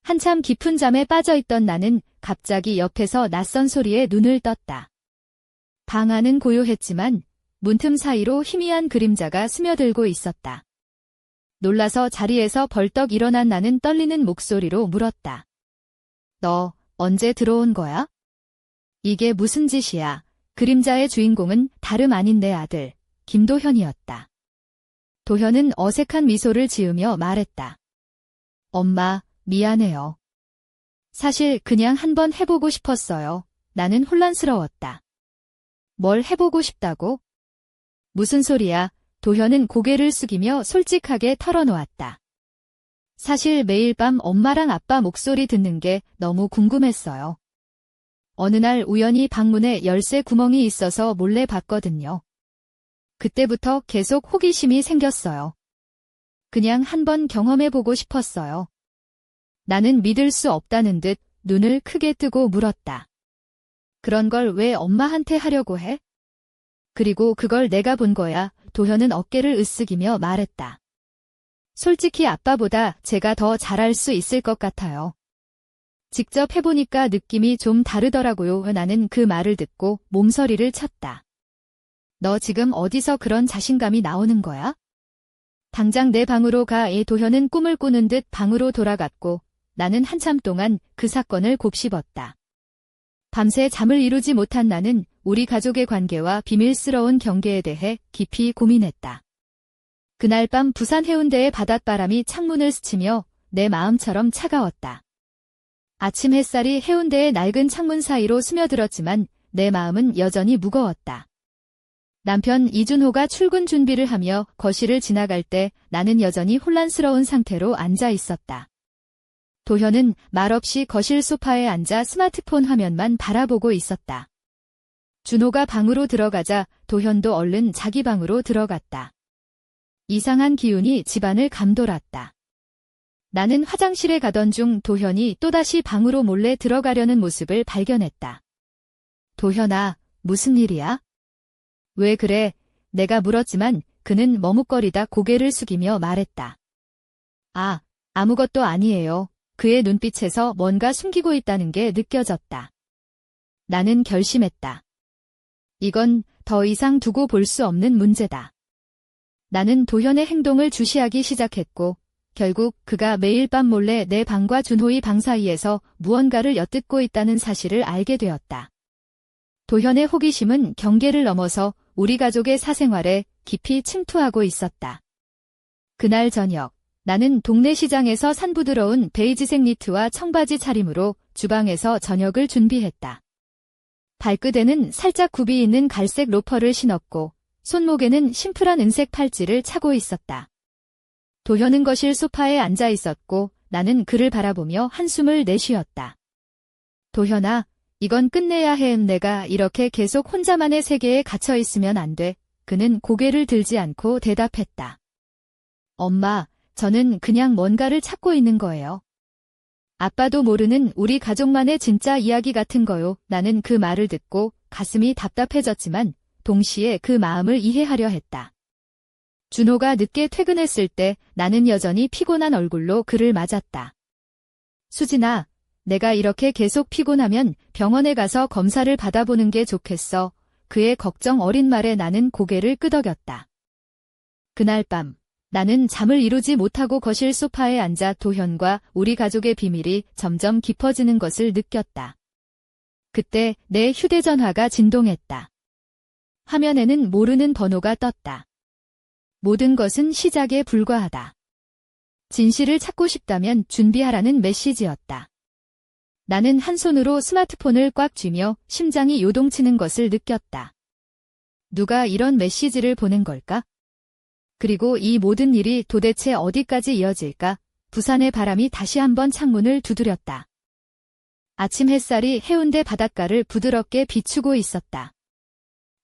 한참 깊은 잠에 빠져있던 나는 갑자기 옆에서 낯선 소리에 눈을 떴다. 방 안은 고요했지만 문틈 사이로 희미한 그림자가 스며들고 있었다. 놀라서 자리에서 벌떡 일어난 나는 떨리는 목소리로 물었다. 너 언제 들어온 거야? 이게 무슨 짓이야? 그림자의 주인공은 다름 아닌 내 아들, 김도현이었다. 도현은 어색한 미소를 지으며 말했다. 엄마, 미안해요. 사실 그냥 한번 해보고 싶었어요. 나는 혼란스러웠다. 뭘 해보고 싶다고? 무슨 소리야? 도현은 고개를 숙이며 솔직하게 털어놓았다. 사실 매일 밤 엄마랑 아빠 목소리 듣는 게 너무 궁금했어요. 어느 날 우연히 방문에 열쇠 구멍이 있어서 몰래 봤거든요. 그때부터 계속 호기심이 생겼어요. 그냥 한번 경험해보고 싶었어요. 나는 믿을 수 없다는 듯 눈을 크게 뜨고 물었다. 그런 걸 왜 엄마한테 하려고 해? 그리고 그걸 내가 본 거야. 도현은 어깨를 으쓱이며 말했다. 솔직히 아빠보다 제가 더 잘할 수 있을 것 같아요. 직접 해보니까 느낌이 좀 다르더라고요. 나는 그 말을 듣고 몸서리를 쳤다. 너 지금 어디서 그런 자신감이 나오는 거야? 당장 내 방으로 가. 도현은 꿈을 꾸는 듯 방으로 돌아갔고 나는 한참 동안 그 사건을 곱씹었다. 밤새 잠을 이루지 못한 나는 우리 가족의 관계와 비밀스러운 경계에 대해 깊이 고민했다. 그날 밤 부산 해운대의 바닷바람이 창문을 스치며 내 마음처럼 차가웠다. 아침 햇살이 해운대의 낡은 창문 사이로 스며들었지만 내 마음은 여전히 무거웠다. 남편 이준호가 출근 준비를 하며 거실을 지나갈 때 나는 여전히 혼란스러운 상태로 앉아 있었다. 도현은 말없이 거실 소파에 앉아 스마트폰 화면만 바라보고 있었다. 준호가 방으로 들어가자 도현도 얼른 자기 방으로 들어갔다. 이상한 기운이 집안을 감돌았다. 나는 화장실에 가던 중 도현이 또다시 방으로 몰래 들어가려는 모습을 발견했다. 도현아, 무슨 일이야? 왜 그래? 내가 물었지만 그는 머뭇거리다 고개를 숙이며 말했다. 아무것도 아니에요. 그의 눈빛에서 뭔가 숨기고 있다는 게 느껴졌다. 나는 결심했다. 이건 더 이상 두고 볼 수 없는 문제다. 나는 도현의 행동을 주시하기 시작했고 결국 그가 매일 밤 몰래 내 방과 준호의 방 사이에서 무언가를 엿듣고 있다는 사실을 알게 되었다. 도현의 호기심은 경계를 넘어서 우리 가족의 사생활에 깊이 침투하고 있었다. 그날 저녁, 나는 동네 시장에서 산 부드러운 베이지색 니트와 청바지 차림으로 주방에서 저녁을 준비했다. 발끝에는 살짝 굽이 있는 갈색 로퍼를 신었고 손목에는 심플한 은색 팔찌를 차고 있었다. 도현은 거실 소파에 앉아 있었고 나는 그를 바라보며 한숨을 내쉬었다. 도현아, 이건 끝내야 해. 내가 이렇게 계속 혼자만의 세계에 갇혀 있으면 안 돼. 그는 고개를 들지 않고 대답했다. 엄마, 저는 그냥 뭔가를 찾고 있는 거예요. 아빠도 모르는 우리 가족만의 진짜 이야기 같은 거요. 나는 그 말을 듣고 가슴이 답답해졌지만 동시에 그 마음을 이해하려 했다. 준호가 늦게 퇴근했을 때 나는 여전히 피곤한 얼굴로 그를 맞았다. 수진아, 내가 이렇게 계속 피곤하면 병원에 가서 검사를 받아보는 게 좋겠어. 그의 걱정 어린 말에 나는 고개를 끄덕였다. 그날 밤, 나는 잠을 이루지 못하고 거실 소파에 앉아 도현과 우리 가족의 비밀이 점점 깊어지는 것을 느꼈다. 그때 내 휴대전화가 진동했다. 화면에는 모르는 번호가 떴다. 모든 것은 시작에 불과하다. 진실을 찾고 싶다면 준비하라는 메시지였다. 나는 한 손으로 스마트폰을 꽉 쥐며 심장이 요동치는 것을 느꼈다. 누가 이런 메시지를 보낸 걸까? 그리고 이 모든 일이 도대체 어디까지 이어질까? 부산의 바람이 다시 한번 창문을 두드렸다. 아침 햇살이 해운대 바닷가를 부드럽게 비추고 있었다.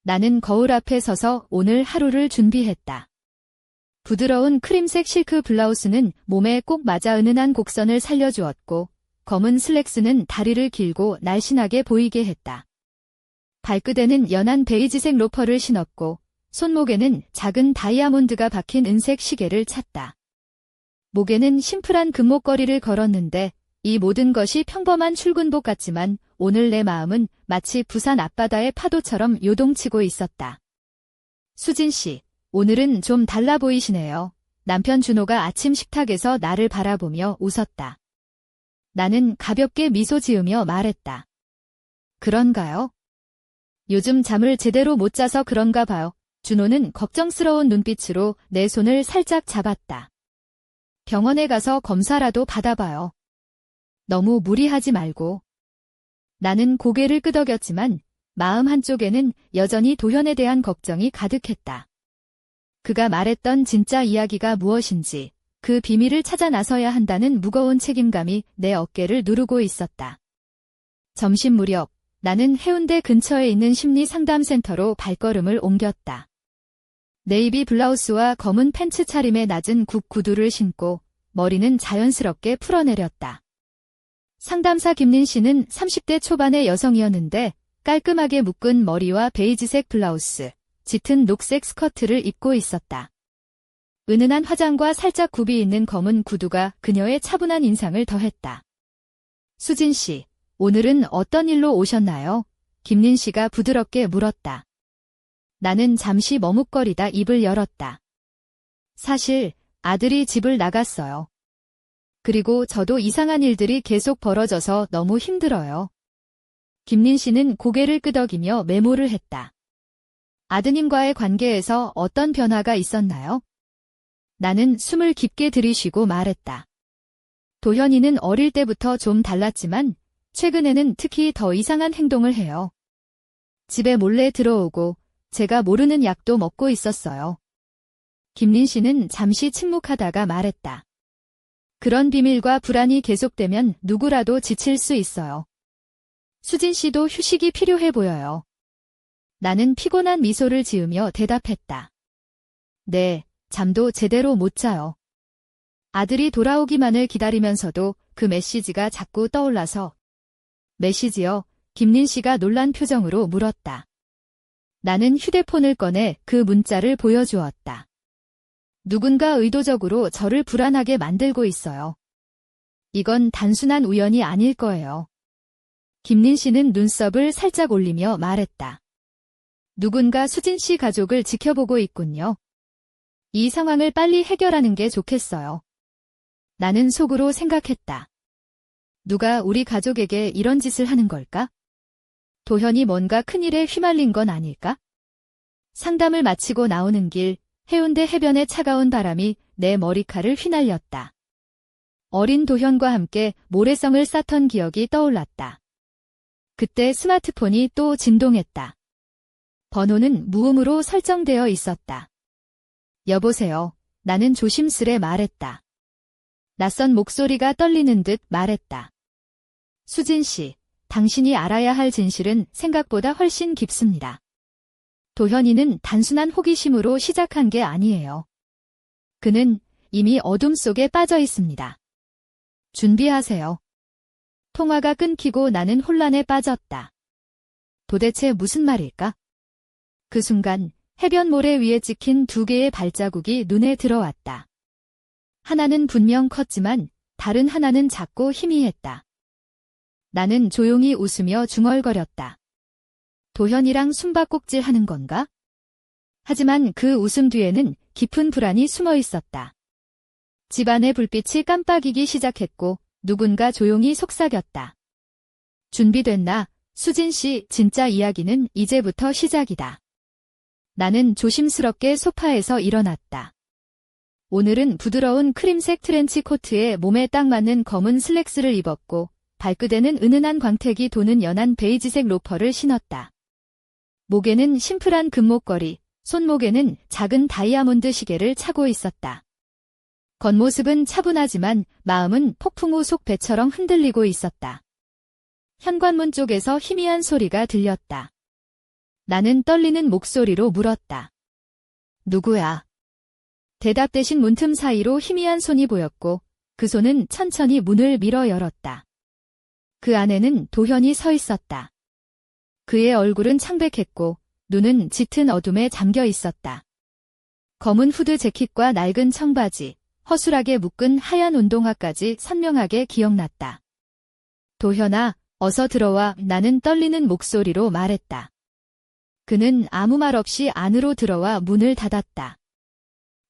나는 거울 앞에 서서 오늘 하루를 준비했다. 부드러운 크림색 실크 블라우스는 몸에 꼭 맞아 은은한 곡선을 살려주었고 검은 슬랙스는 다리를 길고 날씬하게 보이게 했다. 발끝에는 연한 베이지색 로퍼를 신었고 손목에는 작은 다이아몬드가 박힌 은색 시계를 찼다. 목에는 심플한 금목걸이를 걸었는데 이 모든 것이 평범한 출근복 같지만 오늘 내 마음은 마치 부산 앞바다의 파도처럼 요동치고 있었다. 수진 씨, 오늘은 좀 달라 보이시네요. 남편 준호가 아침 식탁에서 나를 바라보며 웃었다. 나는 가볍게 미소 지으며 말했다. 그런가요? 요즘 잠을 제대로 못 자서 그런가 봐요. 준호는 걱정스러운 눈빛으로 내 손을 살짝 잡았다. 병원에 가서 검사라도 받아봐요. 너무 무리하지 말고. 나는 고개를 끄덕였지만 마음 한쪽에는 여전히 도현에 대한 걱정이 가득했다. 그가 말했던 진짜 이야기가 무엇인지, 그 비밀을 찾아 나서야 한다는 무거운 책임감이 내 어깨를 누르고 있었다. 점심 무렵, 나는 해운대 근처에 있는 심리상담센터로 발걸음을 옮겼다. 네이비 블라우스와 검은 팬츠 차림의 낮은 굽 구두를 신고 머리는 자연스럽게 풀어내렸다. 상담사 김린 씨는 30대 초반의 여성이었는데 깔끔하게 묶은 머리와 베이지색 블라우스, 짙은 녹색 스커트를 입고 있었다. 은은한 화장과 살짝 굽이 있는 검은 구두가 그녀의 차분한 인상을 더했다. 수진 씨, 오늘은 어떤 일로 오셨나요? 김린 씨가 부드럽게 물었다. 나는 잠시 머뭇거리다 입을 열었다. 사실 아들이 집을 나갔어요. 그리고 저도 이상한 일들이 계속 벌어져서 너무 힘들어요. 김린 씨는 고개를 끄덕이며 메모를 했다. 아드님과의 관계에서 어떤 변화가 있었나요? 나는 숨을 깊게 들이쉬고 말했다. 도현이는 어릴 때부터 좀 달랐지만 최근에는 특히 더 이상한 행동을 해요. 집에 몰래 들어오고 제가 모르는 약도 먹고 있었어요. 김린 씨는 잠시 침묵하다가 말했다. 그런 비밀과 불안이 계속되면 누구라도 지칠 수 있어요. 수진 씨도 휴식이 필요해 보여요. 나는 피곤한 미소를 지으며 대답했다. 네, 잠도 제대로 못 자요. 아들이 돌아오기만을 기다리면서도 그 메시지가 자꾸 떠올라서. 메시지요? 김린 씨가 놀란 표정으로 물었다. 나는 휴대폰을 꺼내 그 문자를 보여주었다. 누군가 의도적으로 저를 불안하게 만들고 있어요. 이건 단순한 우연이 아닐 거예요. 김린 씨는 눈썹을 살짝 올리며 말했다. 누군가 수진 씨 가족을 지켜보고 있군요. 이 상황을 빨리 해결하는 게 좋겠어요. 나는 속으로 생각했다. 누가 우리 가족에게 이런 짓을 하는 걸까? 도현이 뭔가 큰일에 휘말린 건 아닐까? 상담을 마치고 나오는 길, 해운대 해변의 차가운 바람이 내 머리칼을 휘날렸다. 어린 도현과 함께 모래성을 쌓던 기억이 떠올랐다. 그때 스마트폰이 또 진동했다. 번호는 무음으로 설정되어 있었다. 여보세요. 나는 조심스레 말했다. 낯선 목소리가 떨리는 듯 말했다. 수진 씨, 당신이 알아야 할 진실은 생각보다 훨씬 깊습니다. 도현이는 단순한 호기심으로 시작한 게 아니에요. 그는 이미 어둠 속에 빠져 있습니다. 준비하세요. 통화가 끊기고 나는 혼란에 빠졌다. 도대체 무슨 말일까? 그 순간 해변 모래 위에 찍힌 두 개의 발자국이 눈에 들어왔다. 하나는 분명 컸지만 다른 하나는 작고 희미했다. 나는 조용히 웃으며 중얼거렸다. 도현이랑 숨바꼭질 하는 건가? 하지만 그 웃음 뒤에는 깊은 불안이 숨어 있었다. 집안의 불빛이 깜빡이기 시작했고 누군가 조용히 속삭였다. 준비됐나? 수진 씨, 진짜 이야기는 이제부터 시작이다. 나는 조심스럽게 소파에서 일어났다. 오늘은 부드러운 크림색 트렌치 코트에 몸에 딱 맞는 검은 슬랙스를 입었고 발끝에는 은은한 광택이 도는 연한 베이지색 로퍼를 신었다. 목에는 심플한 금목걸이, 손목에는 작은 다이아몬드 시계를 차고 있었다. 겉모습은 차분하지만 마음은 폭풍우 속 배처럼 흔들리고 있었다. 현관문 쪽에서 희미한 소리가 들렸다. 나는 떨리는 목소리로 물었다. 누구야? 대답 대신 문틈 사이로 희미한 손이 보였고 그 손은 천천히 문을 밀어 열었다. 그 안에는 도현이 서 있었다. 그의 얼굴은 창백했고 눈은 짙은 어둠에 잠겨 있었다. 검은 후드 재킷과 낡은 청바지, 허술하게 묶은 하얀 운동화까지 선명하게 기억났다. 도현아, 어서 들어와. 나는 떨리는 목소리로 말했다. 그는 아무 말 없이 안으로 들어와 문을 닫았다.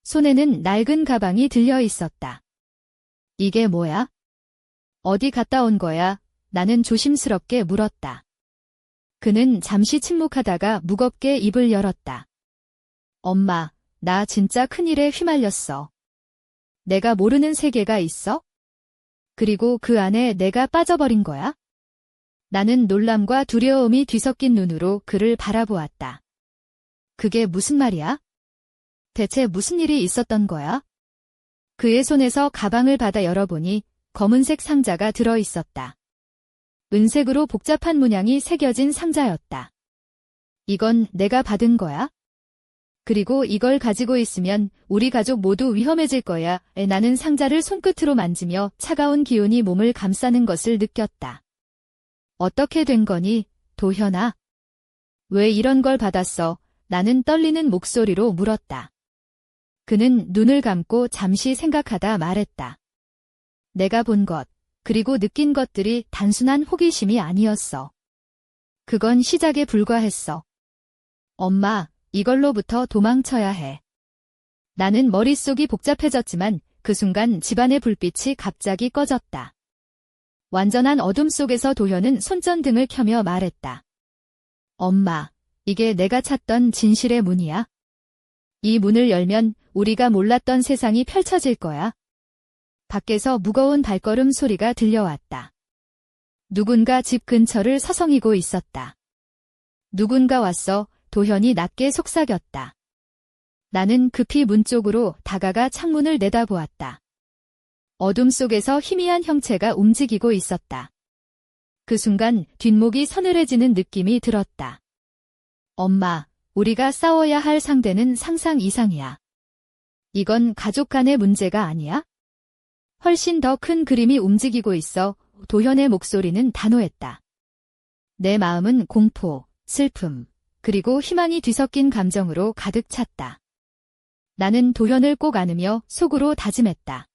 손에는 낡은 가방이 들려 있었다. 이게 뭐야? 어디 갔다 온 거야? 나는 조심스럽게 물었다. 그는 잠시 침묵하다가 무겁게 입을 열었다. 엄마, 나 진짜 큰일에 휘말렸어. 내가 모르는 세계가 있어? 그리고 그 안에 내가 빠져버린 거야? 나는 놀람과 두려움이 뒤섞인 눈으로 그를 바라보았다. 그게 무슨 말이야? 대체 무슨 일이 있었던 거야? 그의 손에서 가방을 받아 열어보니 검은색 상자가 들어 있었다. 은색으로 복잡한 문양이 새겨진 상자였다. 이건 내가 받은 거야? 그리고 이걸 가지고 있으면 우리 가족 모두 위험해질 거야. 나는 상자를 손끝으로 만지며 차가운 기운이 몸을 감싸는 것을 느꼈다. 어떻게 된 거니, 도현아? 왜 이런 걸 받았어? 나는 떨리는 목소리로 물었다. 그는 눈을 감고 잠시 생각하다 말했다. 내가 본 것, 그리고 느낀 것들이 단순한 호기심이 아니었어. 그건 시작에 불과했어. 엄마, 이걸로부터 도망쳐야 해. 나는 머릿속이 복잡해졌지만 그 순간 집안의 불빛이 갑자기 꺼졌다. 완전한 어둠 속에서 도현은 손전등을 켜며 말했다. 엄마, 이게 내가 찾던 진실의 문이야. 이 문을 열면 우리가 몰랐던 세상이 펼쳐질 거야. 밖에서 무거운 발걸음 소리가 들려왔다. 누군가 집 근처를 서성이고 있었다. 누군가 왔어. 도현이 낮게 속삭였다. 나는 급히 문 쪽으로 다가가 창문을 내다보았다. 어둠 속에서 희미한 형체가 움직이고 있었다. 그 순간 뒷목이 서늘해지는 느낌이 들었다. 엄마, 우리가 싸워야 할 상대는 상상 이상이야. 이건 가족 간의 문제가 아니야? 훨씬 더 큰 그림이 움직이고 있어. 도현의 목소리는 단호했다. 내 마음은 공포, 슬픔, 그리고 희망이 뒤섞인 감정으로 가득 찼다. 나는 도현을 꼭 안으며 속으로 다짐했다.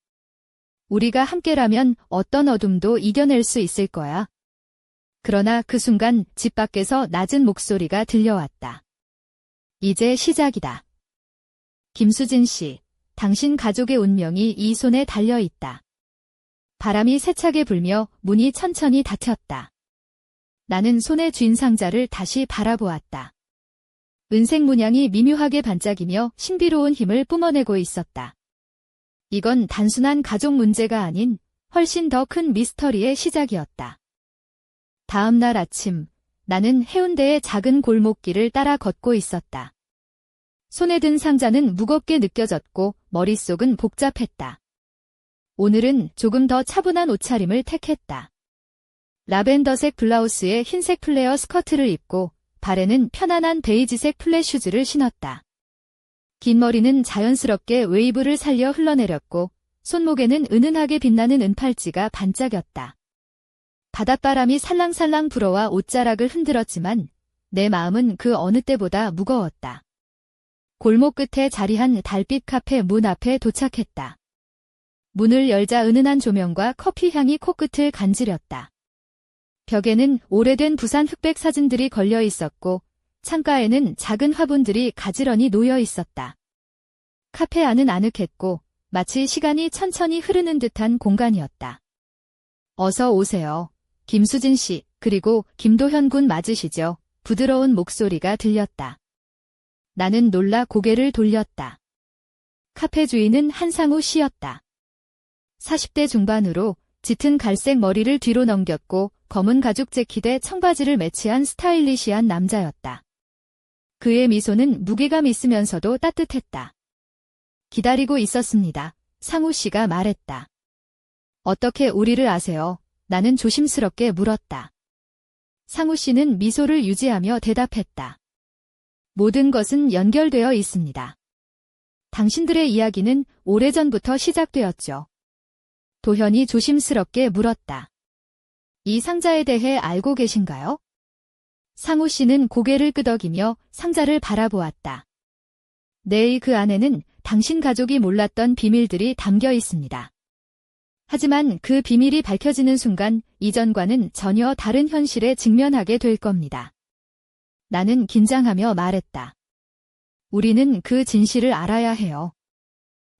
우리가 함께라면 어떤 어둠도 이겨낼 수 있을 거야. 그러나 그 순간 집 밖에서 낮은 목소리가 들려왔다. 이제 시작이다. 김수진 씨, 당신 가족의 운명이 이 손에 달려 있다. 바람이 세차게 불며 문이 천천히 닫혔다. 나는 손에 쥔 상자를 다시 바라보았다. 은색 문양이 미묘하게 반짝이며 신비로운 힘을 뿜어내고 있었다. 이건 단순한 가족 문제가 아닌 훨씬 더 큰 미스터리의 시작이었다. 다음 날 아침, 나는 해운대의 작은 골목길을 따라 걷고 있었다. 손에 든 상자는 무겁게 느껴졌고 머릿속은 복잡했다. 오늘은 조금 더 차분한 옷차림을 택했다. 라벤더색 블라우스에 흰색 플레어 스커트를 입고 발에는 편안한 베이지색 플랫 슈즈를 신었다. 긴 머리는 자연스럽게 웨이브를 살려 흘러내렸고 손목에는 은은하게 빛나는 은팔찌가 반짝였다. 바닷바람이 살랑살랑 불어와 옷자락을 흔들었지만 내 마음은 그 어느 때보다 무거웠다. 골목 끝에 자리한 달빛 카페 문 앞에 도착했다. 문을 열자 은은한 조명과 커피 향이 코끝을 간지렸다. 벽에는 오래된 부산 흑백 사진들이 걸려 있었고 창가에는 작은 화분들이 가지런히 놓여 있었다. 카페 안은 아늑했고 마치 시간이 천천히 흐르는 듯한 공간이었다. 어서 오세요. 김수진 씨, 그리고 김도현 군 맞으시죠? 부드러운 목소리가 들렸다. 나는 놀라 고개를 돌렸다. 카페 주인은 한상우 씨였다. 40대 중반으로 짙은 갈색 머리를 뒤로 넘겼고 검은 가죽 재킷에 청바지를 매치한 스타일리시한 남자였다. 그의 미소는 무게감 있으면서도 따뜻했다. 기다리고 있었습니다. 상우 씨가 말했다. 어떻게 우리를 아세요? 나는 조심스럽게 물었다. 상우 씨는 미소를 유지하며 대답했다. 모든 것은 연결되어 있습니다. 당신들의 이야기는 오래전부터 시작되었죠. 도현이 조심스럽게 물었다. 이 상자에 대해 알고 계신가요? 상우 씨는 고개를 끄덕이며 상자를 바라보았다. 네, 그 안에는 당신 가족이 몰랐던 비밀들이 담겨 있습니다. 하지만 그 비밀이 밝혀지는 순간 이전과는 전혀 다른 현실에 직면하게 될 겁니다. 나는 긴장하며 말했다. 우리는 그 진실을 알아야 해요.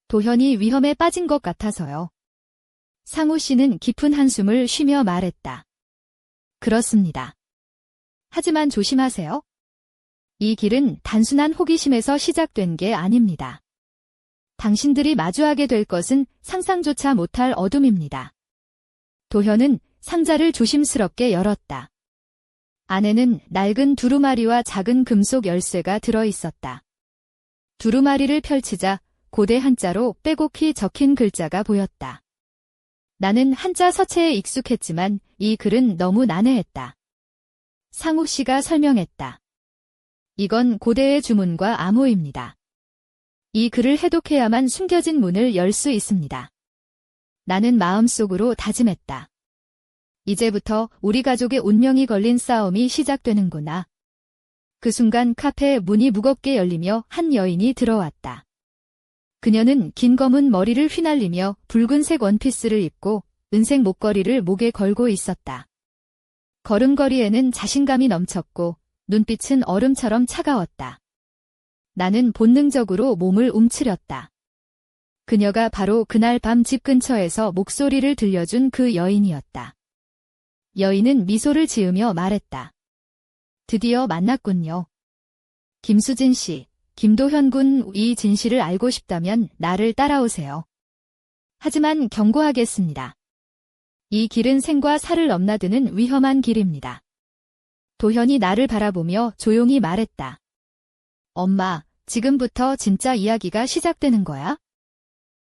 도현이 위험에 빠진 것 같아서요. 상우 씨는 깊은 한숨을 쉬며 말했다. 그렇습니다. 하지만 조심하세요. 이 길은 단순한 호기심에서 시작된 게 아닙니다. 당신들이 마주하게 될 것은 상상조차 못할 어둠입니다. 도현은 상자를 조심스럽게 열었다. 안에는 낡은 두루마리와 작은 금속 열쇠가 들어있었다. 두루마리를 펼치자 고대 한자로 빼곡히 적힌 글자가 보였다. 나는 한자 서체에 익숙했지만 이 글은 너무 난해했다. 상욱 씨가 설명했다. 이건 고대의 주문과 암호입니다. 이 글을 해독해야만 숨겨진 문을 열 수 있습니다. 나는 마음속으로 다짐했다. 이제부터 우리 가족의 운명이 걸린 싸움이 시작되는구나. 그 순간 카페의 문이 무겁게 열리며 한 여인이 들어왔다. 그녀는 긴 검은 머리를 휘날리며 붉은색 원피스를 입고 은색 목걸이를 목에 걸고 있었다. 걸음걸이에는 자신감이 넘쳤고 눈빛은 얼음처럼 차가웠다. 나는 본능적으로 몸을 움츠렸다. 그녀가 바로 그날 밤 집 근처에서 목소리를 들려준 그 여인이었다. 여인은 미소를 지으며 말했다. 드디어 만났군요. 김수진 씨, 김도현 군, 이 진실을 알고 싶다면 나를 따라오세요. 하지만 경고하겠습니다. 이 길은 생과 사를 넘나드는 위험한 길입니다. 도현이 나를 바라보며 조용히 말했다. 엄마, 지금부터 진짜 이야기가 시작되는 거야?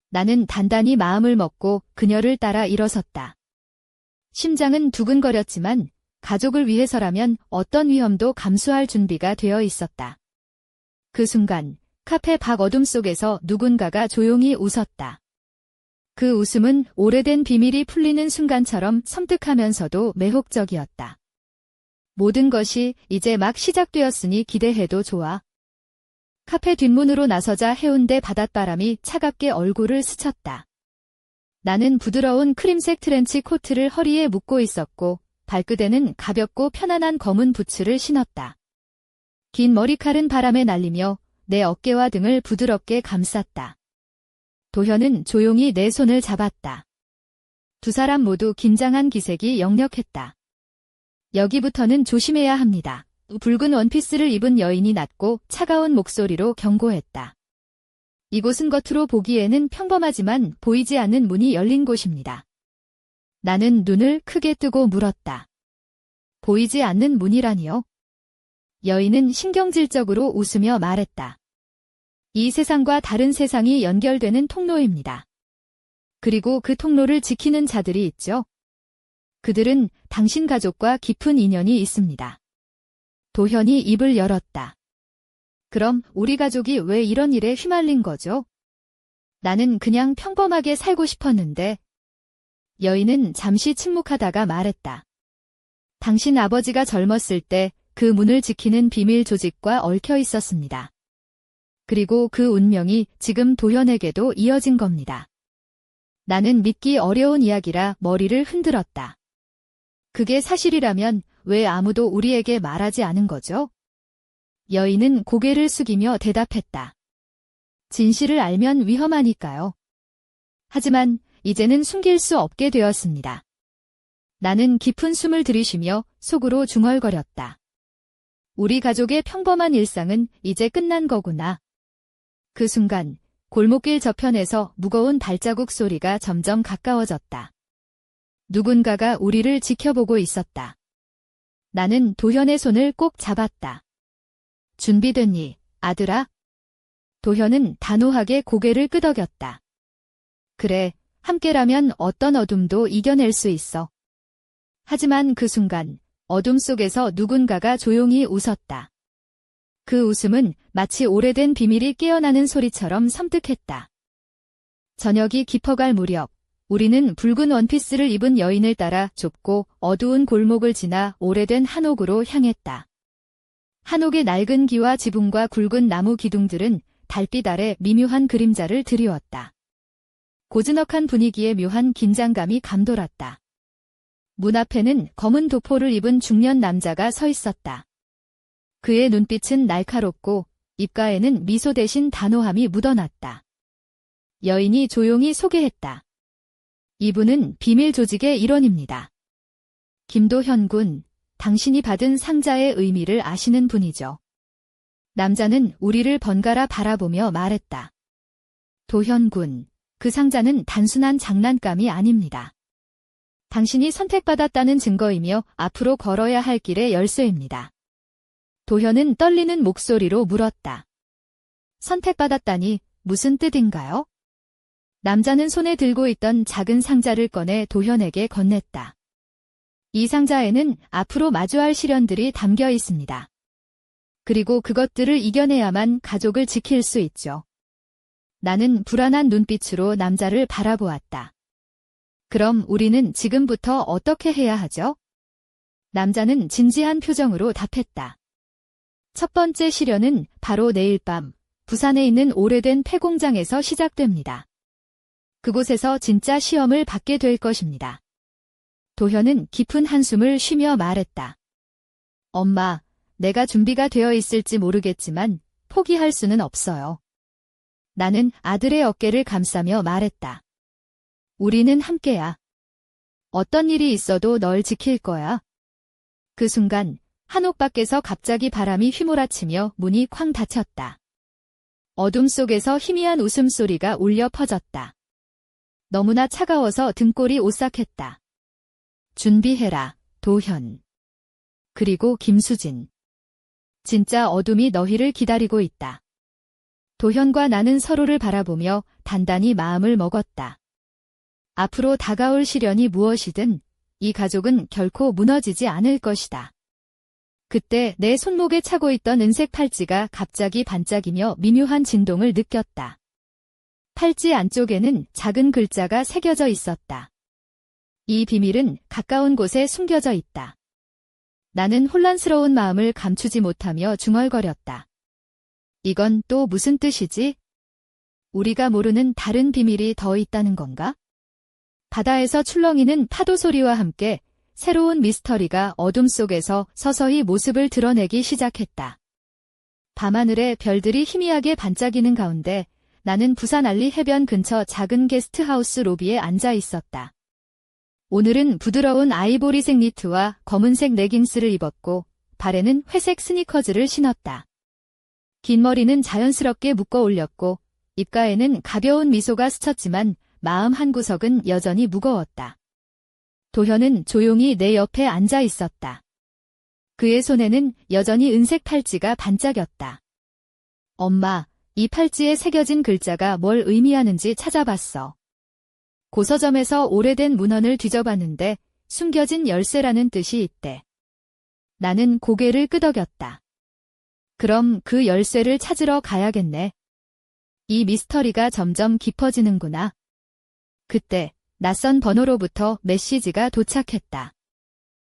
나는 단단히 마음을 먹고 그녀를 따라 일어섰다. 심장은 두근거렸지만 가족을 위해서라면 어떤 위험도 감수할 준비가 되어 있었다. 그 순간 카페 밖 어둠 속에서 누군가가 조용히 웃었다. 그 웃음은 오래된 비밀이 풀리는 순간처럼 섬뜩하면서도 매혹적이었다. 모든 것이 이제 막 시작되었으니 기대해도 좋아. 카페 뒷문으로 나서자 해운대 바닷바람이 차갑게 얼굴을 스쳤다. 나는 부드러운 크림색 트렌치 코트를 허리에 묶고 있었고 발끝에는 가볍고 편안한 검은 부츠를 신었다. 긴 머리칼은 바람에 날리며 내 어깨와 등을 부드럽게 감쌌다. 도현은 조용히 내 손을 잡았다. 두 사람 모두 긴장한 기색이 역력했다. 여기부터는 조심해야 합니다. 붉은 원피스를 입은 여인이 낮고 차가운 목소리로 경고했다. 이곳은 겉으로 보기에는 평범하지만 보이지 않는 문이 열린 곳입니다. 나는 눈을 크게 뜨고 물었다. 보이지 않는 문이라니요? 여인은 신경질적으로 웃으며 말했다. 이 세상과 다른 세상이 연결되는 통로입니다. 그리고 그 통로를 지키는 자들이 있죠. 그들은 당신 가족과 깊은 인연이 있습니다. 도현이 입을 열었다. 그럼 우리 가족이 왜 이런 일에 휘말린 거죠? 나는 그냥 평범하게 살고 싶었는데. 여인은 잠시 침묵하다가 말했다. 당신 아버지가 젊었을 때 그 문을 지키는 비밀 조직과 얽혀 있었습니다. 그리고 그 운명이 지금 도현에게도 이어진 겁니다. 나는 믿기 어려운 이야기라 머리를 흔들었다. 그게 사실이라면 왜 아무도 우리에게 말하지 않은 거죠? 여인은 고개를 숙이며 대답했다. 진실을 알면 위험하니까요. 하지만 이제는 숨길 수 없게 되었습니다. 나는 깊은 숨을 들이쉬며 속으로 중얼거렸다. 우리 가족의 평범한 일상은 이제 끝난 거구나. 그 순간 골목길 저편에서 무거운 발자국 소리가 점점 가까워졌다. 누군가가 우리를 지켜보고 있었다. 나는 도현의 손을 꼭 잡았다. 준비됐니, 아들아? 도현은 단호하게 고개를 끄덕였다. 그래, 함께라면 어떤 어둠도 이겨낼 수 있어. 하지만 그 순간 어둠 속에서 누군가가 조용히 웃었다. 그 웃음은 마치 오래된 비밀이 깨어나는 소리처럼 섬뜩했다. 저녁이 깊어갈 무렵 우리는 붉은 원피스를 입은 여인을 따라 좁고 어두운 골목을 지나 오래된 한옥으로 향했다. 한옥의 낡은 기와 지붕과 굵은 나무 기둥들은 달빛 아래 미묘한 그림자를 드리웠다. 고즈넉한 분위기에 묘한 긴장감이 감돌았다. 문 앞에는 검은 도포를 입은 중년 남자가 서 있었다. 그의 눈빛은 날카롭고 입가에는 미소 대신 단호함이 묻어났다. 여인이 조용히 소개했다. 이분은 비밀 조직의 일원입니다. 김도현 군, 당신이 받은 상자의 의미를 아시는 분이죠. 남자는 우리를 번갈아 바라보며 말했다. 도현 군, 그 상자는 단순한 장난감이 아닙니다. 당신이 선택받았다는 증거이며 앞으로 걸어야 할 길의 열쇠입니다. 도현은 떨리는 목소리로 물었다. 선택받았다니 무슨 뜻인가요? 남자는 손에 들고 있던 작은 상자를 꺼내 도현에게 건넸다. 이 상자에는 앞으로 마주할 시련들이 담겨 있습니다. 그리고 그것들을 이겨내야만 가족을 지킬 수 있죠. 나는 불안한 눈빛으로 남자를 바라보았다. 그럼 우리는 지금부터 어떻게 해야 하죠? 남자는 진지한 표정으로 답했다. 첫 번째 시련은 바로 내일 밤 부산에 있는 오래된 폐공장에서 시작됩니다. 그곳에서 진짜 시험을 받게 될 것입니다. 도현은 깊은 한숨을 쉬며 말했다. 엄마, 내가 준비가 되어 있을지 모르겠지만 포기할 수는 없어요. 나는 아들의 어깨를 감싸며 말했다. 우리는 함께야. 어떤 일이 있어도 널 지킬 거야. 그 순간 한옥 밖에서 갑자기 바람이 휘몰아치며 문이 쾅 닫혔다. 어둠 속에서 희미한 웃음소리가 울려 퍼졌다. 너무나 차가워서 등골이 오싹했다. 준비해라, 도현. 그리고 김수진. 진짜 어둠이 너희를 기다리고 있다. 도현과 나는 서로를 바라보며 단단히 마음을 먹었다. 앞으로 다가올 시련이 무엇이든 이 가족은 결코 무너지지 않을 것이다. 그때 내 손목에 차고 있던 은색 팔찌가 갑자기 반짝이며 미묘한 진동을 느꼈다. 팔찌 안쪽에는 작은 글자가 새겨져 있었다. 이 비밀은 가까운 곳에 숨겨져 있다. 나는 혼란스러운 마음을 감추지 못하며 중얼거렸다. 이건 또 무슨 뜻이지? 우리가 모르는 다른 비밀이 더 있다는 건가? 바다에서 출렁이는 파도 소리와 함께 새로운 미스터리가 어둠 속에서 서서히 모습을 드러내기 시작했다. 밤하늘에 별들이 희미하게 반짝이는 가운데 나는 부산 알리 해변 근처 작은 게스트하우스 로비에 앉아 있었다. 오늘은 부드러운 아이보리색 니트와 검은색 레깅스를 입었고 발에는 회색 스니커즈를 신었다. 긴 머리는 자연스럽게 묶어 올렸고 입가에는 가벼운 미소가 스쳤지만 마음 한구석은 여전히 무거웠다. 도현은 조용히 내 옆에 앉아 있었다. 그의 손에는 여전히 은색 팔찌가 반짝였다. 엄마, 이 팔찌에 새겨진 글자가 뭘 의미하는지 찾아봤어. 고서점에서 오래된 문헌을 뒤져봤는데 숨겨진 열쇠라는 뜻이 있대. 나는 고개를 끄덕였다. 그럼 그 열쇠를 찾으러 가야겠네. 이 미스터리가 점점 깊어지는구나. 그때 낯선 번호로부터 메시지가 도착했다.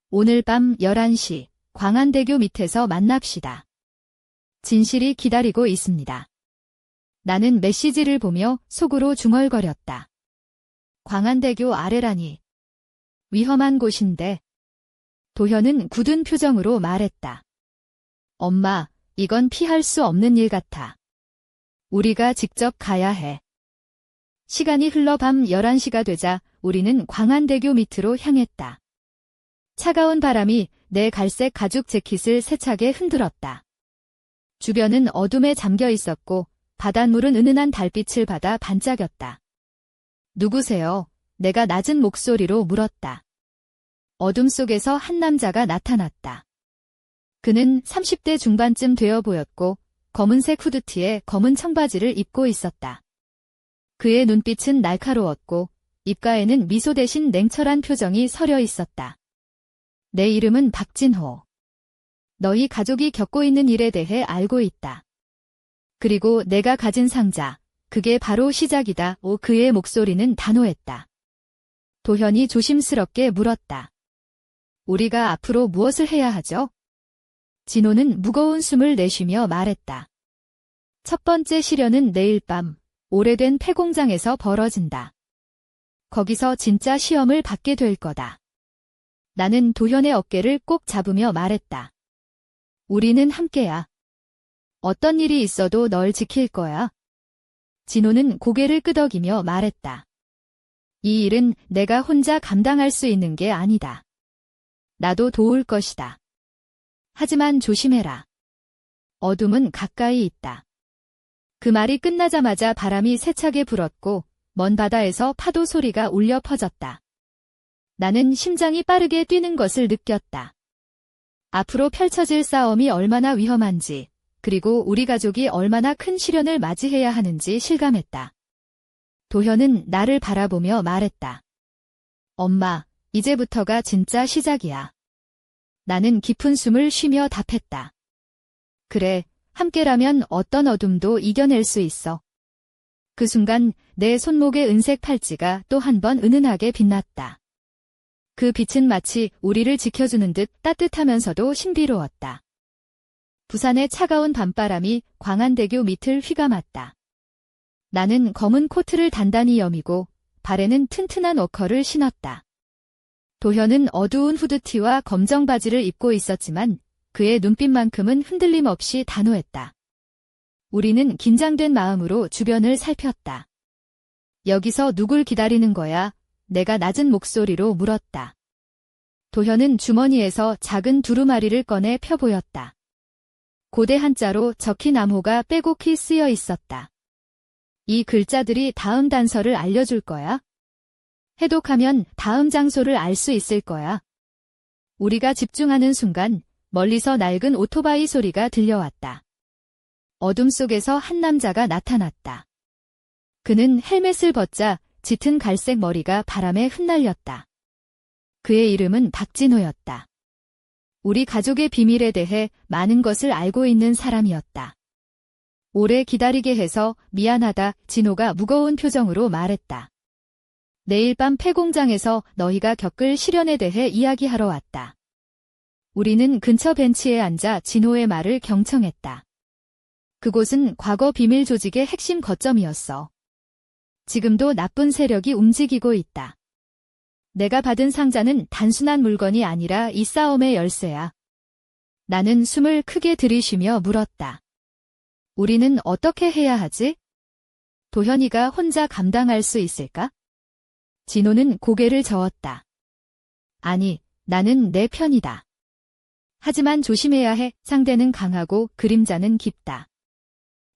오늘 밤 11시 광안대교 밑에서 만납시다. 진실이 기다리고 있습니다. 나는 메시지를 보며 속으로 중얼거렸다. 광안대교 아래라니. 위험한 곳인데. 도현은 굳은 표정으로 말했다. 엄마, 이건 피할 수 없는 일 같아. 우리가 직접 가야 해. 시간이 흘러 밤 11시가 되자 우리는 광안대교 밑으로 향했다. 차가운 바람이 내 갈색 가죽 재킷을 세차게 흔들었다. 주변은 어둠에 잠겨 있었고 바닷물은 은은한 달빛을 받아 반짝였다. 누구세요? 내가 낮은 목소리로 물었다. 어둠 속에서 한 남자가 나타났다. 그는 30대 중반쯤 되어 보였고 검은색 후드티에 검은 청바지를 입고 있었다. 그의 눈빛은 날카로웠고 입가에는 미소 대신 냉철한 표정이 서려 있었다. 내 이름은 박진호. 너희 가족이 겪고 있는 일에 대해 알고 있다. 그리고 내가 가진 상자, 그게 바로 시작이다. 그의 목소리는 단호했다. 도현이 조심스럽게 물었다. 우리가 앞으로 무엇을 해야 하죠? 진호는 무거운 숨을 내쉬며 말했다. 첫 번째 시련은 내일 밤 오래된 폐공장에서 벌어진다. 거기서 진짜 시험을 받게 될 거다. 나는 도현의 어깨를 꼭 잡으며 말했다. 우리는 함께야. 어떤 일이 있어도 널 지킬 거야. 진호는 고개를 끄덕이며 말했다. 이 일은 내가 혼자 감당할 수 있는 게 아니다. 나도 도울 것이다. 하지만 조심해라. 어둠은 가까이 있다. 그 말이 끝나자마자 바람이 세차게 불었고 먼 바다에서 파도 소리가 울려 퍼졌다. 나는 심장이 빠르게 뛰는 것을 느꼈다. 앞으로 펼쳐질 싸움이 얼마나 위험한지, 그리고 우리 가족이 얼마나 큰 시련을 맞이해야 하는지 실감했다. 도현은 나를 바라보며 말했다. 엄마, 이제부터가 진짜 시작이야. 나는 깊은 숨을 쉬며 답했다. 그래, 함께라면 어떤 어둠도 이겨낼 수 있어. 그 순간 내 손목의 은색 팔찌가 또 한 번 은은하게 빛났다. 그 빛은 마치 우리를 지켜주는 듯 따뜻하면서도 신비로웠다. 부산의 차가운 밤바람이 광안대교 밑을 휘감았다. 나는 검은 코트를 단단히 여미고 발에는 튼튼한 워커를 신었다. 도현은 어두운 후드티와 검정 바지를 입고 있었지만 그의 눈빛만큼은 흔들림 없이 단호했다. 우리는 긴장된 마음으로 주변을 살폈다. 여기서 누굴 기다리는 거야? 내가 낮은 목소리로 물었다. 도현은 주머니에서 작은 두루마리를 꺼내 펴보였다. 고대 한자로 적힌 암호가 빼곡히 쓰여 있었다. 이 글자들이 다음 단서를 알려줄 거야. 해독하면 다음 장소를 알 수 있을 거야. 우리가 집중하는 순간 멀리서 낡은 오토바이 소리가 들려왔다. 어둠 속에서 한 남자가 나타났다. 그는 헬멧을 벗자 짙은 갈색 머리가 바람에 흩날렸다. 그의 이름은 박진호였다. 우리 가족의 비밀에 대해 많은 것을 알고 있는 사람이었다. 오래 기다리게 해서 미안하다, 진호가 무거운 표정으로 말했다. 내일 밤 폐공장에서 너희가 겪을 시련에 대해 이야기하러 왔다. 우리는 근처 벤치에 앉아 진호의 말을 경청했다. 그곳은 과거 비밀 조직의 핵심 거점이었어. 지금도 나쁜 세력이 움직이고 있다. 내가 받은 상자는 단순한 물건이 아니라 이 싸움의 열쇠야. 나는 숨을 크게 들이쉬며 물었다. 우리는 어떻게 해야 하지? 도현이가 혼자 감당할 수 있을까? 진호는 고개를 저었다. 아니, 나는 내 편이다. 하지만 조심해야 해. 상대는 강하고 그림자는 깊다.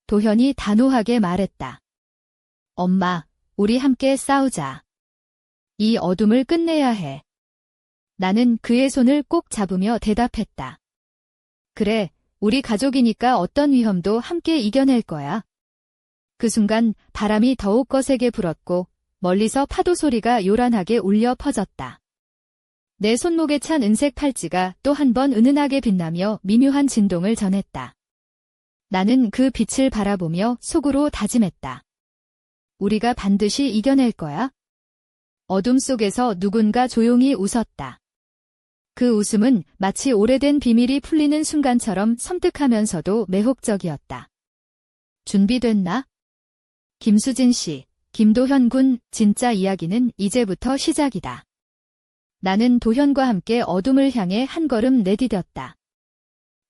도현이 단호하게 말했다. 엄마, 우리 함께 싸우자. 이 어둠을 끝내야 해. 나는 그의 손을 꼭 잡으며 대답했다. 그래, 우리 가족이니까 어떤 위험도 함께 이겨낼 거야. 그 순간 바람이 더욱 거세게 불었고 멀리서 파도 소리가 요란하게 울려 퍼졌다. 내 손목에 찬 은색 팔찌가 또 한 번 은은하게 빛나며 미묘한 진동을 전했다. 나는 그 빛을 바라보며 속으로 다짐했다. 우리가 반드시 이겨낼 거야. 어둠 속에서 누군가 조용히 웃었다. 그 웃음은 마치 오래된 비밀이 풀리는 순간처럼 섬뜩하면서도 매혹적이었다. 준비됐나? 김수진 씨, 김도현 군, 진짜 이야기는 이제부터 시작이다. 나는 도현과 함께 어둠을 향해 한 걸음 내디뎠다.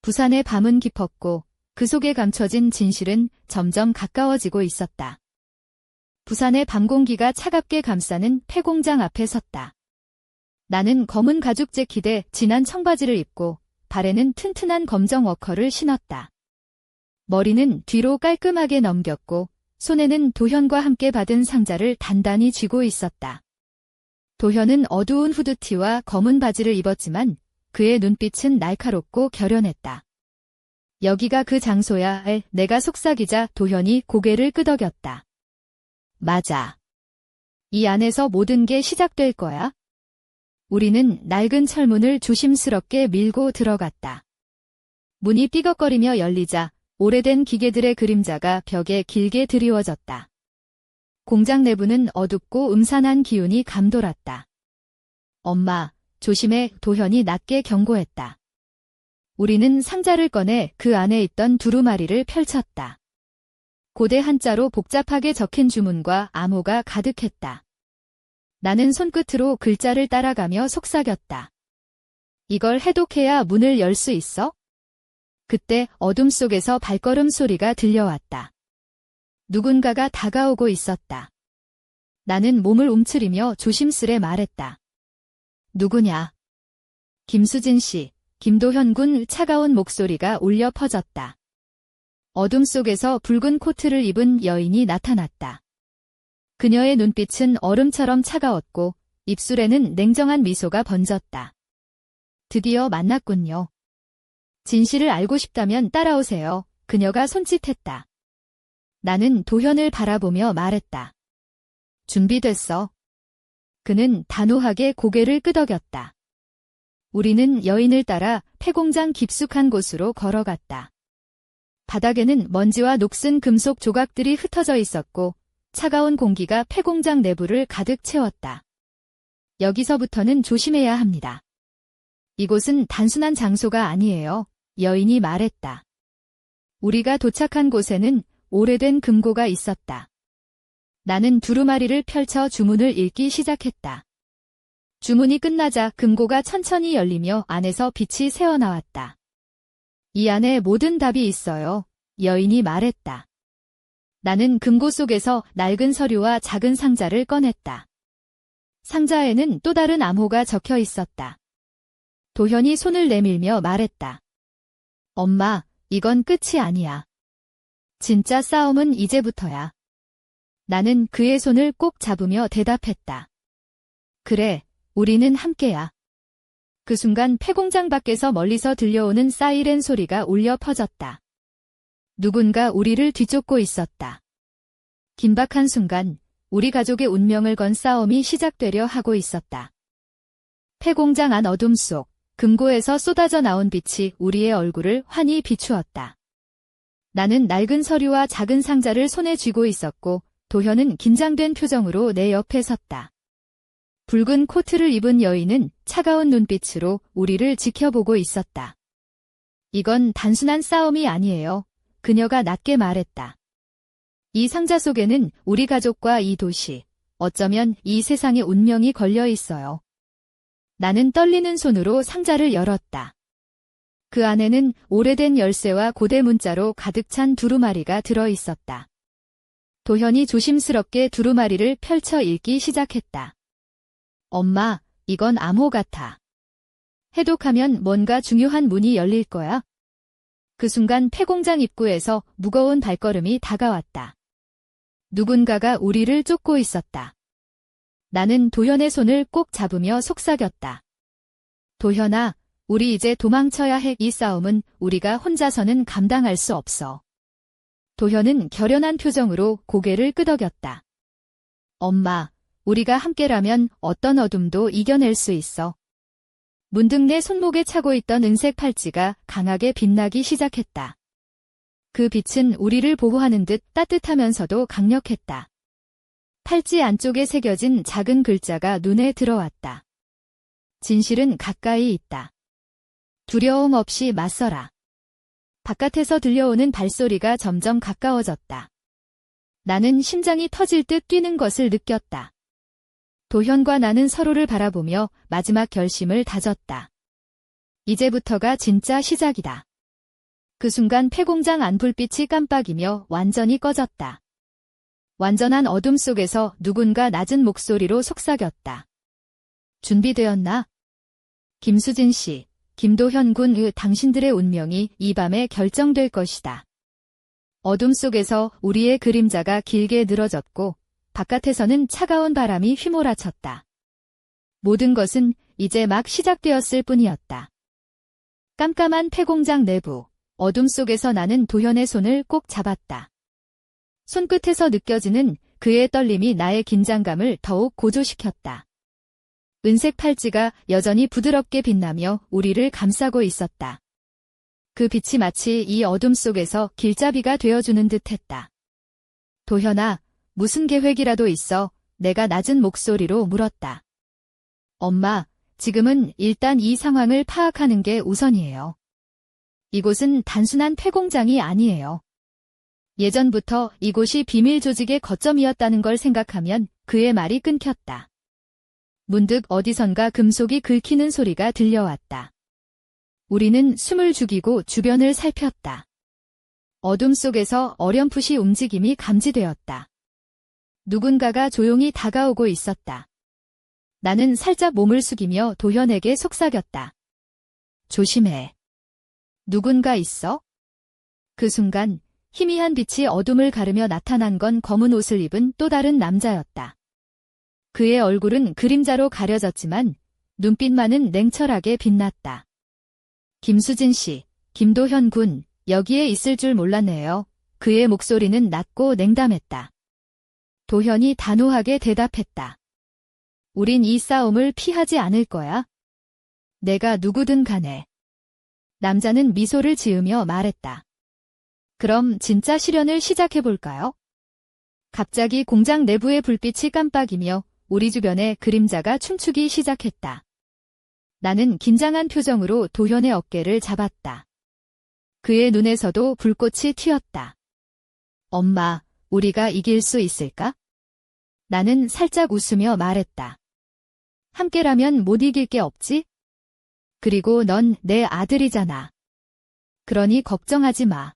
부산의 밤은 깊었고 그 속에 감춰진 진실은 점점 가까워지고 있었다. 부산의 밤 공기가 차갑게 감싸는 폐공장 앞에 섰다. 나는 검은 가죽 재킷에 진한 청바지를 입고 발에는 튼튼한 검정 워커를 신었다. 머리는 뒤로 깔끔하게 넘겼고 손에는 도현과 함께 받은 상자를 단단히 쥐고 있었다. 도현은 어두운 후드티와 검은 바지를 입었지만 그의 눈빛은 날카롭고 결연했다. 여기가 그 장소야. 내가 속삭이자 도현이 고개를 끄덕였다. 맞아. 이 안에서 모든 게 시작될 거야. 우리는 낡은 철문을 조심스럽게 밀고 들어갔다. 문이 삐걱거리며 열리자 오래된 기계들의 그림자가 벽에 길게 드리워졌다. 공장 내부는 어둡고 음산한 기운이 감돌았다. 엄마, 조심해. 도현이 낮게 경고했다. 우리는 상자를 꺼내 그 안에 있던 두루마리를 펼쳤다. 고대 한자로 복잡하게 적힌 주문과 암호가 가득했다. 나는 손끝으로 글자를 따라가며 속삭였다. 이걸 해독해야 문을 열 수 있어? 그때 어둠 속에서 발걸음 소리가 들려왔다. 누군가가 다가오고 있었다. 나는 몸을 움츠리며 조심스레 말했다. 누구냐? 김수진 씨, 김도현 군. 차가운 목소리가 울려 퍼졌다. 어둠 속에서 붉은 코트를 입은 여인이 나타났다. 그녀의 눈빛은 얼음처럼 차가웠고 입술에는 냉정한 미소가 번졌다. 드디어 만났군요. 진실을 알고 싶다면 따라오세요. 그녀가 손짓했다. 나는 도현을 바라보며 말했다. 준비됐어. 그는 단호하게 고개를 끄덕였다. 우리는 여인을 따라 폐공장 깊숙한 곳으로 걸어갔다. 바닥에는 먼지와 녹슨 금속 조각들이 흩어져 있었고 차가운 공기가 폐공장 내부를 가득 채웠다. 여기서부터는 조심해야 합니다. 이곳은 단순한 장소가 아니에요. 여인이 말했다. 우리가 도착한 곳에는 오래된 금고가 있었다. 나는 두루마리를 펼쳐 주문을 읽기 시작했다. 주문이 끝나자 금고가 천천히 열리며 안에서 빛이 새어나왔다. 이 안에 모든 답이 있어요. 여인이 말했다. 나는 금고 속에서 낡은 서류와 작은 상자를 꺼냈다. 상자에는 또 다른 암호가 적혀 있었다. 도현이 손을 내밀며 말했다. 엄마, 이건 끝이 아니야. 진짜 싸움은 이제부터야. 나는 그의 손을 꼭 잡으며 대답했다. 그래, 우리는 함께야. 그 순간 폐공장 밖에서 멀리서 들려오는 사이렌 소리가 울려 퍼졌다. 누군가 우리를 뒤쫓고 있었다. 긴박한 순간 우리 가족의 운명을 건 싸움이 시작되려 하고 있었다. 폐공장 안 어둠 속 금고에서 쏟아져 나온 빛이 우리의 얼굴을 환히 비추었다. 나는 낡은 서류와 작은 상자를 손에 쥐고 있었고 도현은 긴장된 표정으로 내 옆에 섰다. 붉은 코트를 입은 여인은 차가운 눈빛으로 우리를 지켜보고 있었다. 이건 단순한 싸움이 아니에요. 그녀가 낮게 말했다. 이 상자 속에는 우리 가족과 이 도시, 어쩌면 이 세상의 운명이 걸려 있어요. 나는 떨리는 손으로 상자를 열었다. 그 안에는 오래된 열쇠와 고대 문자로 가득 찬 두루마리가 들어 있었다. 도현이 조심스럽게 두루마리를 펼쳐 읽기 시작했다. 엄마, 이건 암호 같아. 해독하면 뭔가 중요한 문이 열릴 거야. 그 순간 폐공장 입구에서 무거운 발걸음이 다가왔다. 누군가가 우리를 쫓고 있었다. 나는 도현의 손을 꼭 잡으며 속삭였다. 도현아, 우리 이제 도망쳐야 해. 이 싸움은 우리가 혼자서는 감당할 수 없어. 도현은 결연한 표정으로 고개를 끄덕였다. 엄마, 우리가 함께라면 어떤 어둠도 이겨낼 수 있어. 문득 내 손목에 차고 있던 은색 팔찌가 강하게 빛나기 시작했다. 그 빛은 우리를 보호하는 듯 따뜻하면서도 강력했다. 팔찌 안쪽에 새겨진 작은 글자가 눈에 들어왔다. 진실은 가까이 있다. 두려움 없이 맞서라. 바깥에서 들려오는 발소리가 점점 가까워졌다. 나는 심장이 터질 듯 뛰는 것을 느꼈다. 도현과 나는 서로를 바라보며 마지막 결심을 다졌다. 이제부터가 진짜 시작이다. 그 순간 폐공장 안 불빛이 깜빡이며 완전히 꺼졌다. 완전한 어둠 속에서 누군가 낮은 목소리로 속삭였다. 준비되었나? 김수진 씨, 김도현 군, 당신들의 운명이 이 밤에 결정될 것이다. 어둠 속에서 우리의 그림자가 길게 늘어졌고 바깥에서는 차가운 바람이 휘몰아쳤다. 모든 것은 이제 막 시작되었을 뿐이었다. 깜깜한 폐공장 내부, 어둠 속에서 나는 도현의 손을 꼭 잡았다. 손끝에서 느껴지는 그의 떨림이 나의 긴장감을 더욱 고조시켰다. 은색 팔찌가 여전히 부드럽게 빛나며 우리를 감싸고 있었다. 그 빛이 마치 이 어둠 속에서 길잡이가 되어주는 듯했다. 도현아, 무슨 계획이라도 있어? 내가 낮은 목소리로 물었다. 엄마, 지금은 일단 이 상황을 파악하는 게 우선이에요. 이곳은 단순한 폐공장이 아니에요. 예전부터 이곳이 비밀 조직의 거점이었다는 걸 생각하면 그의 말이 끊겼다. 문득 어디선가 금속이 긁히는 소리가 들려왔다. 우리는 숨을 죽이고 주변을 살폈다. 어둠 속에서 어렴풋이 움직임이 감지되었다. 누군가가 조용히 다가오고 있었다. 나는 살짝 몸을 숙이며 도현에게 속삭였다. 조심해. 누군가 있어? 그 순간 희미한 빛이 어둠을 가르며 나타난 건 검은 옷을 입은 또 다른 남자였다. 그의 얼굴은 그림자로 가려졌지만 눈빛만은 냉철하게 빛났다. 김수진 씨, 김도현 군, 여기에 있을 줄 몰랐네요. 그의 목소리는 낮고 냉담했다. 도현이 단호하게 대답했다. 우린 이 싸움을 피하지 않을 거야. 내가 누구든 간에. 남자는 미소를 지으며 말했다. 그럼 진짜 실현을 시작해볼까요? 갑자기 공장 내부의 불빛이 깜빡이며 우리 주변에 그림자가 춤추기 시작했다. 나는 긴장한 표정으로 도현의 어깨를 잡았다. 그의 눈에서도 불꽃이 튀었다. 엄마, 우리가 이길 수 있을까? 나는 살짝 웃으며 말했다. 함께라면 못 이길 게 없지? 그리고 넌 내 아들이잖아. 그러니 걱정하지 마.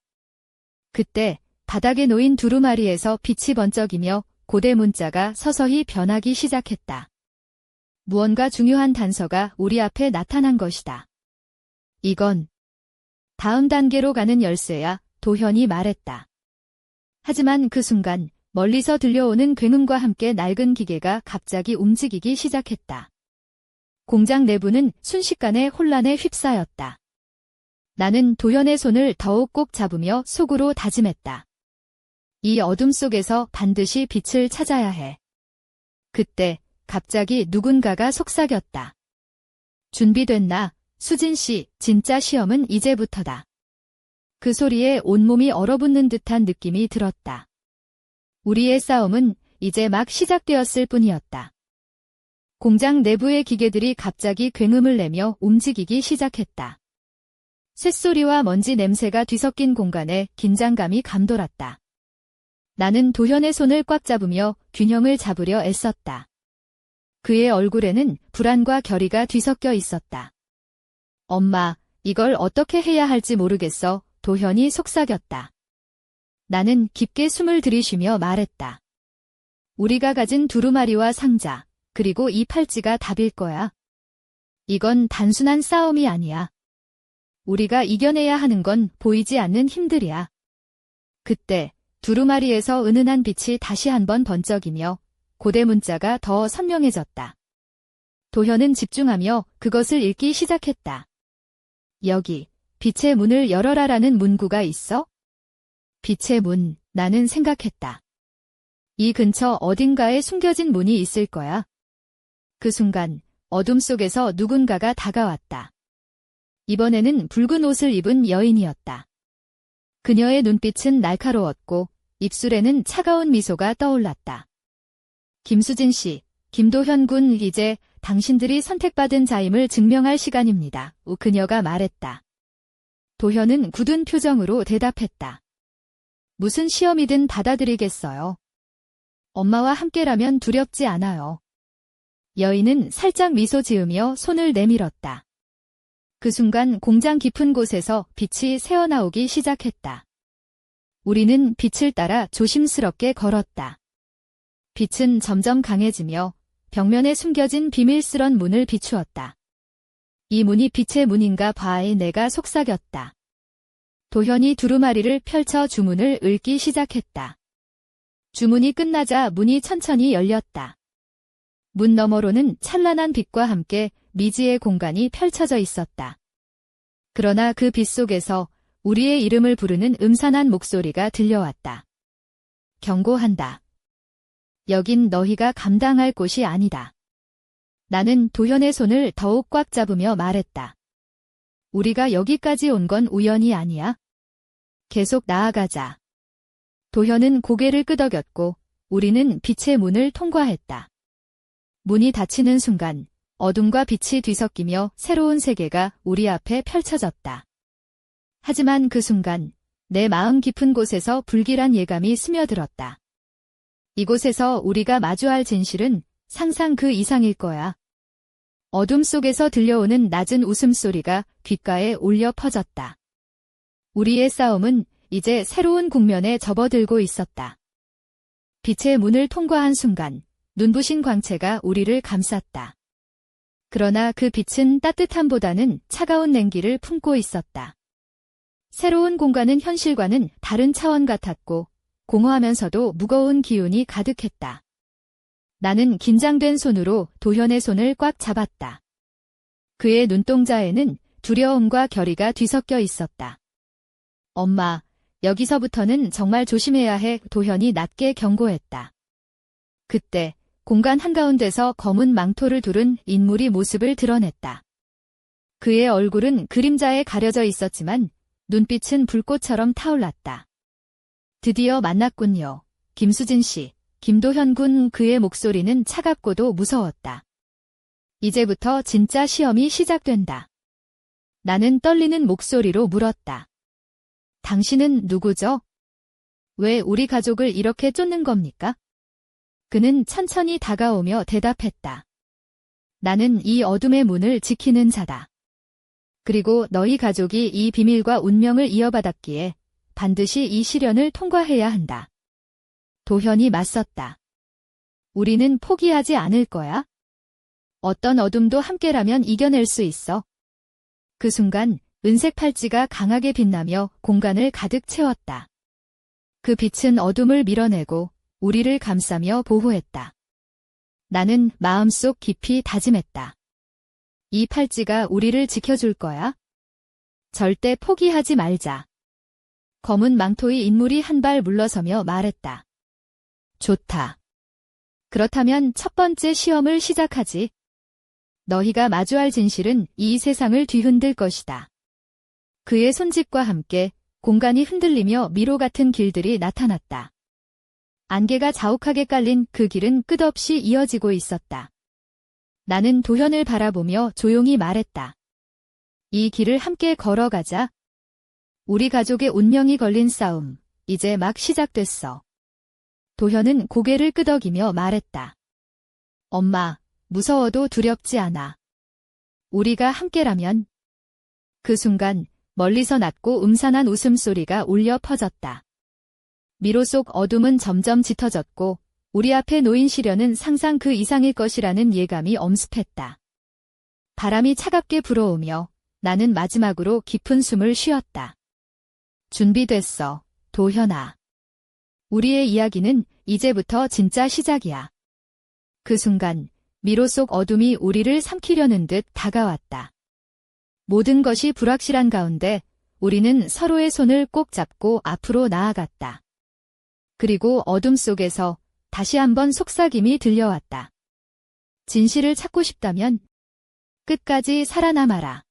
그때 바닥에 놓인 두루마리에서 빛이 번쩍이며 고대 문자가 서서히 변하기 시작했다. 무언가 중요한 단서가 우리 앞에 나타난 것이다. 이건 다음 단계로 가는 열쇠야, 도현이 말했다. 하지만 그 순간 멀리서 들려오는 굉음과 함께 낡은 기계가 갑자기 움직이기 시작했다. 공장 내부는 순식간에 혼란에 휩싸였다. 나는 도현의 손을 더욱 꼭 잡으며 속으로 다짐했다. 이 어둠 속에서 반드시 빛을 찾아야 해. 그때 갑자기 누군가가 속삭였다. 준비됐나? 수진 씨, 진짜 시험은 이제부터다. 그 소리에 온몸이 얼어붙는 듯한 느낌이 들었다. 우리의 싸움은 이제 막 시작되었을 뿐이었다. 공장 내부의 기계들이 갑자기 굉음을 내며 움직이기 시작했다. 쇳소리와 먼지 냄새가 뒤섞인 공간에 긴장감이 감돌았다. 나는 도현의 손을 꽉 잡으며 균형을 잡으려 애썼다. 그의 얼굴에는 불안과 결의가 뒤섞여 있었다. 엄마, 이걸 어떻게 해야 할지 모르겠어. 도현이 속삭였다. 나는 깊게 숨을 들이쉬며 말했다. 우리가 가진 두루마리와 상자, 그리고 이 팔찌가 답일 거야. 이건 단순한 싸움이 아니야. 우리가 이겨내야 하는 건 보이지 않는 힘들이야. 그때 두루마리에서 은은한 빛이 다시 한번 번쩍이며 고대 문자가 더 선명해졌다. 도현은 집중하며 그것을 읽기 시작했다. 여기, 빛의 문을 열어라라는 문구가 있어? 빛의 문, 나는 생각했다. 이 근처 어딘가에 숨겨진 문이 있을 거야. 그 순간 어둠 속에서 누군가가 다가왔다. 이번에는 붉은 옷을 입은 여인이었다. 그녀의 눈빛은 날카로웠고 입술에는 차가운 미소가 떠올랐다. 김수진 씨, 김도현 군, 이제 당신들이 선택받은 자임을 증명할 시간입니다. 그녀가 말했다. 도현은 굳은 표정으로 대답했다. 무슨 시험이든 받아들이겠어요. 엄마와 함께라면 두렵지 않아요. 여인은 살짝 미소 지으며 손을 내밀었다. 그 순간 공장 깊은 곳에서 빛이 새어나오기 시작했다. 우리는 빛을 따라 조심스럽게 걸었다. 빛은 점점 강해지며 벽면에 숨겨진 비밀스런 문을 비추었다. 이 문이 빛의 문인가 봐에 내가 속삭였다. 도현이 두루마리를 펼쳐 주문을 읽기 시작했다. 주문이 끝나자 문이 천천히 열렸다. 문 너머로는 찬란한 빛과 함께 미지의 공간이 펼쳐져 있었다. 그러나 그 빛 속에서 우리의 이름을 부르는 음산한 목소리가 들려왔다. 경고한다. 여긴 너희가 감당할 곳이 아니다. 나는 도현의 손을 더욱 꽉 잡으며 말했다. 우리가 여기까지 온 건 우연이 아니야. 계속 나아가자. 도현은 고개를 끄덕였고 우리는 빛의 문을 통과했다. 문이 닫히는 순간 어둠과 빛이 뒤섞이며 새로운 세계가 우리 앞에 펼쳐졌다. 하지만 그 순간 내 마음 깊은 곳에서 불길한 예감이 스며들었다. 이곳에서 우리가 마주할 진실은 상상 그 이상일 거야. 어둠 속에서 들려오는 낮은 웃음소리가 귓가에 울려 퍼졌다. 우리의 싸움은 이제 새로운 국면에 접어들고 있었다. 빛의 문을 통과한 순간 눈부신 광채가 우리를 감쌌다. 그러나 그 빛은 따뜻함보다는 차가운 냉기를 품고 있었다. 새로운 공간은 현실과는 다른 차원 같았고 공허하면서도 무거운 기운이 가득했다. 나는 긴장된 손으로 도현의 손을 꽉 잡았다. 그의 눈동자에는 두려움과 결의가 뒤섞여 있었다. 엄마, 여기서부터는 정말 조심해야 해. 도현이 낮게 경고했다. 그때 공간 한가운데서 검은 망토를 두른 인물이 모습을 드러냈다. 그의 얼굴은 그림자에 가려져 있었지만 눈빛은 불꽃처럼 타올랐다. 드디어 만났군요. 김수진 씨, 김도현 군. 그의 목소리는 차갑고도 무서웠다. 이제부터 진짜 시험이 시작된다. 나는 떨리는 목소리로 물었다. 당신은 누구죠? 왜 우리 가족을 이렇게 쫓는 겁니까? 그는 천천히 다가오며 대답했다. 나는 이 어둠의 문을 지키는 자다. 그리고 너희 가족이 이 비밀과 운명을 이어받았기에 반드시 이 시련을 통과해야 한다. 도현이 맞섰다. 우리는 포기하지 않을 거야. 어떤 어둠도 함께라면 이겨낼 수 있어. 그 순간 은색 팔찌가 강하게 빛나며 공간을 가득 채웠다. 그 빛은 어둠을 밀어내고 우리를 감싸며 보호했다. 나는 마음속 깊이 다짐했다. 이 팔찌가 우리를 지켜줄 거야. 절대 포기하지 말자. 검은 망토의 인물이 한 발 물러서며 말했다. 좋다. 그렇다면 첫 번째 시험을 시작하지. 너희가 마주할 진실은 이 세상을 뒤흔들 것이다. 그의 손짓과 함께 공간이 흔들리며 미로 같은 길들이 나타났다. 안개가 자욱하게 깔린 그 길은 끝없이 이어지고 있었다. 나는 도현을 바라보며 조용히 말했다. 이 길을 함께 걸어가자. 우리 가족의 운명이 걸린 싸움, 이제 막 시작됐어. 도현은 고개를 끄덕이며 말했다. 엄마, 무서워도 두렵지 않아. 우리가 함께라면. 그 순간 멀리서 낮고 음산한 웃음소리가 울려 퍼졌다. 미로 속 어둠은 점점 짙어졌고 우리 앞에 놓인 시련은 상상 그 이상일 것이라는 예감이 엄습했다. 바람이 차갑게 불어오며 나는 마지막으로 깊은 숨을 쉬었다. 준비됐어, 도현아. 우리의 이야기는 이제부터 진짜 시작이야. 그 순간 미로 속 어둠이 우리를 삼키려는 듯 다가왔다. 모든 것이 불확실한 가운데 우리는 서로의 손을 꼭 잡고 앞으로 나아갔다. 그리고 어둠 속에서 다시 한번 속삭임이 들려왔다. 진실을 찾고 싶다면 끝까지 살아남아라.